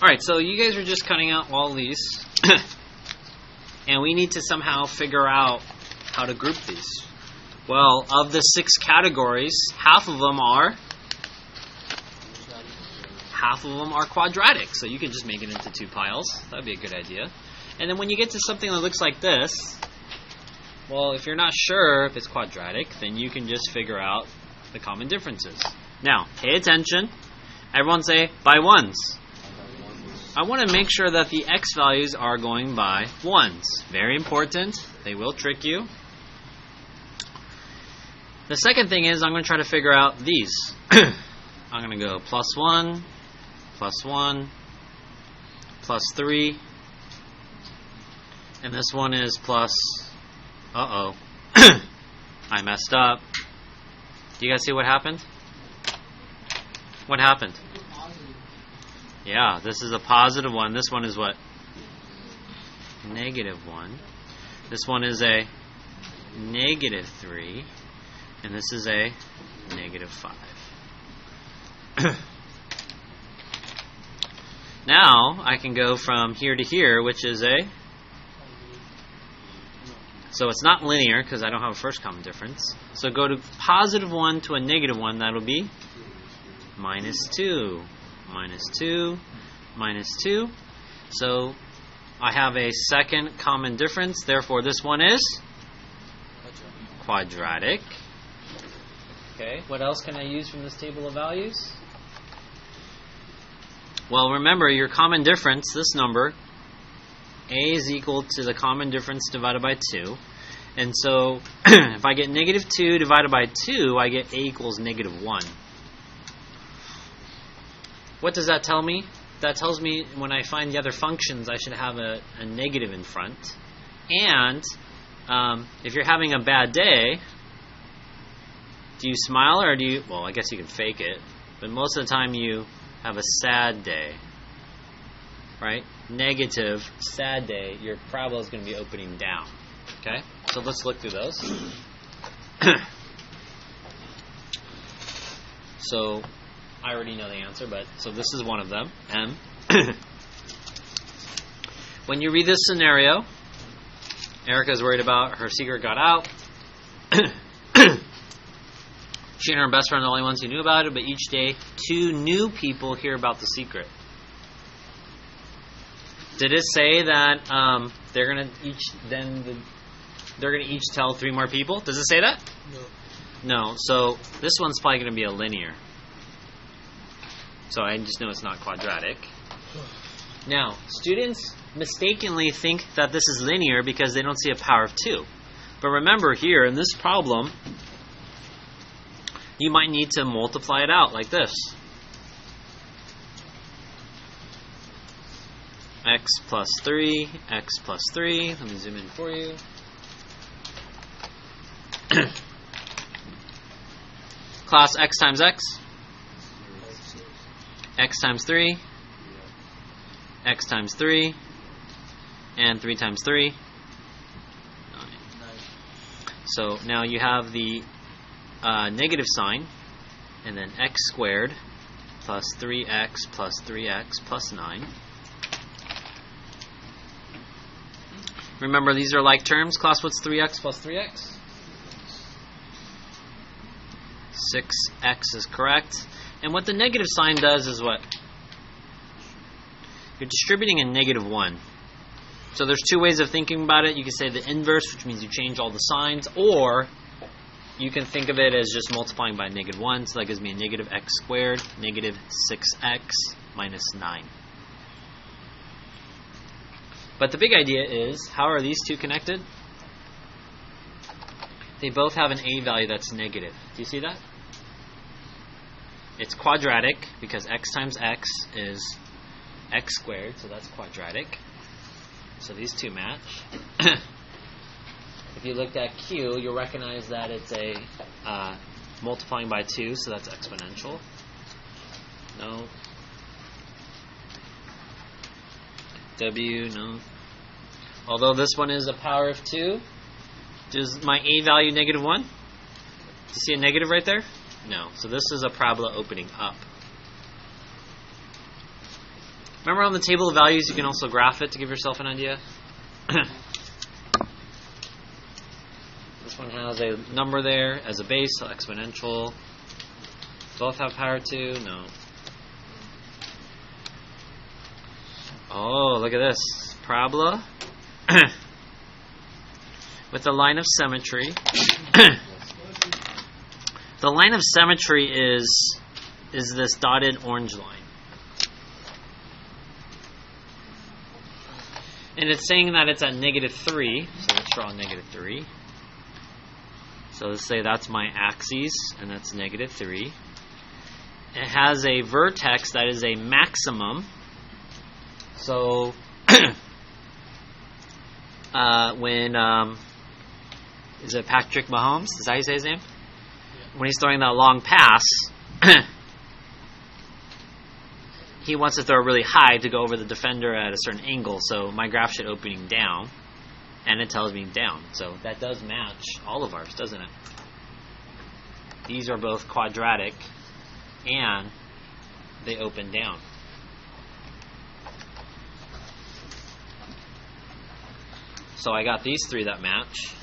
Alright, so you guys are just cutting out all these. And we need to somehow figure out how to group these. Well, of the 6 categories, half of them are quadratic. So you can just make it into 2 piles. That would be a good idea. And then when you get to something that looks like this, well, if you're not sure if it's quadratic, then you can just figure out the common differences. Now, pay attention. Everyone say, by ones. I want to make sure that the x values are going by ones. Very important. They will trick you. The second thing is I'm going to try to figure out these. I'm going to go +1, +1, +3. And this one is plus... Uh-oh. I messed up. Do you guys see what happened? What happened? Yeah, this is a positive one. This one is what? -1. This one is a -3. And this is a -5. Now, I can go from here to here, which is a... So it's not linear, because I don't have a first common difference. So go to +1 to a -1, that'll be -2. -2, -2. So I have a second common difference. Therefore, this one is quadratic. Okay, what else can I use from this table of values? Well, remember your common difference, this number, a is equal to the common difference divided by 2. And so if I get -2 divided by 2, I get a equals -1. What does that tell me? That tells me when I find the other functions, I should have a negative in front. And if you're having a bad day, do you smile or do you... Well, I guess you can fake it. But most of the time you have a sad day. Right? Negative, sad day, your parabola is going to be opening down. Okay? So let's look through those. So... I already know the answer, but so this is one of them. M. When you read this scenario, Erica's worried about her secret got out. She and her best friend are the only ones who knew about it, but each day 2 new people hear about the secret. Did it say that they're gonna each tell 3 more people? Does it say that? No. No. So this one's probably going to be a linear. So I just know it's not quadratic. Now, students mistakenly think that this is linear because they don't see a power of 2. But remember here, in this problem, you might need to multiply it out like this. X plus 3, x plus 3. Let me zoom in for you. Class, x times x. X times 3, x times 3, and 3 times 3, 9. So now you have the negative sign, and then x squared plus 3x plus 3x plus 9. Remember, these are like terms. Class, what's 3x plus 3x? 6x is correct. And what the negative sign does is what? You're distributing a -1. So there's 2 ways of thinking about it. You can say the inverse, which means you change all the signs, or you can think of it as just multiplying by -1. So that gives me a -x squared, -6x minus 9. But the big idea is, how are these 2 connected? They both have an a value that's negative. Do you see that? It's quadratic because x times x is x squared, so that's quadratic. So these 2 match. If you looked at Q, you'll recognize that it's a multiplying by 2, so that's exponential. No. W, no. Although this one is a power of 2, is my a value -1? Do you see a negative right there? No. So this is a parabola opening up. Remember on the table of values, you can also graph it to give yourself an idea? This one has a number there as a base, so exponential. Both have power 2? No. Oh, look at this. Parabola with a line of symmetry. The line of symmetry is this dotted orange line. And it's saying that it's at -3, so let's draw -3. So let's say that's my axis, and that's -3. It has a vertex that is a maximum. So when is it Patrick Mahomes? Is that how you say his name? Yeah. When he's throwing that long pass, he wants to throw really high to go over the defender at a certain angle. So my graph should opening down, and it tells me down. So that does match all of ours, doesn't it? These are both quadratic, and they open down. So I got these 3 that match.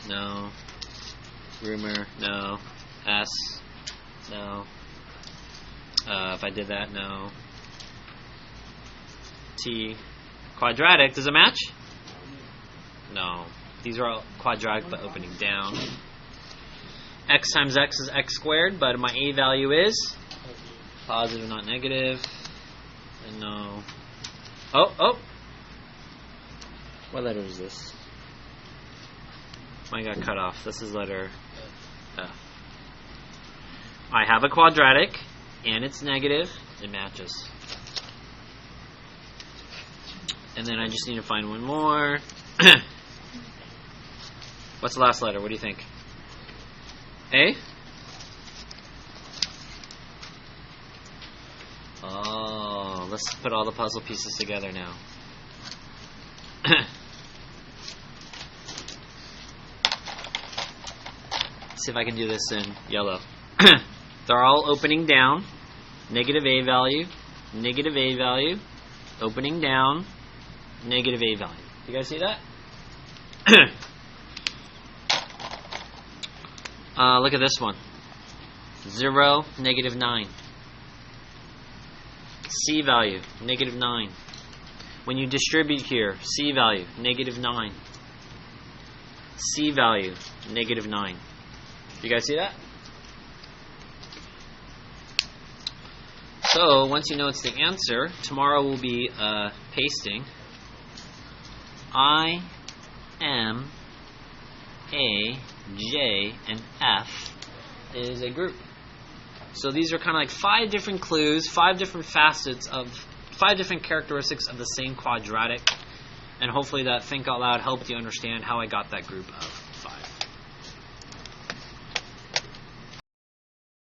No. Rumor, no. S, no. If I did that, no. T. Quadratic, does it match? No. These are all quadratic but opening down. X times x is x squared, but my a value is positive, not negative. And no. Oh! What letter is this? Mine got cut off. This is letter F. I have a quadratic, and it's negative. It matches. And then I just need to find one more. What's the last letter? What do you think? A? Oh, let's put all the puzzle pieces together now. See if I can do this in yellow. They're all opening down. Negative a value, opening down, negative a value. You guys see that? Look at this one. 0, -9. C value, -9. When you distribute here, C value, -9. C value, -9. You guys see that? So, once you know it's the answer, tomorrow we'll be pasting I, M, A, J, and F is a group. So these are kind of like 5 different clues, 5 different facets of 5 different characteristics of the same quadratic. And hopefully that think out loud helped you understand how I got that group of.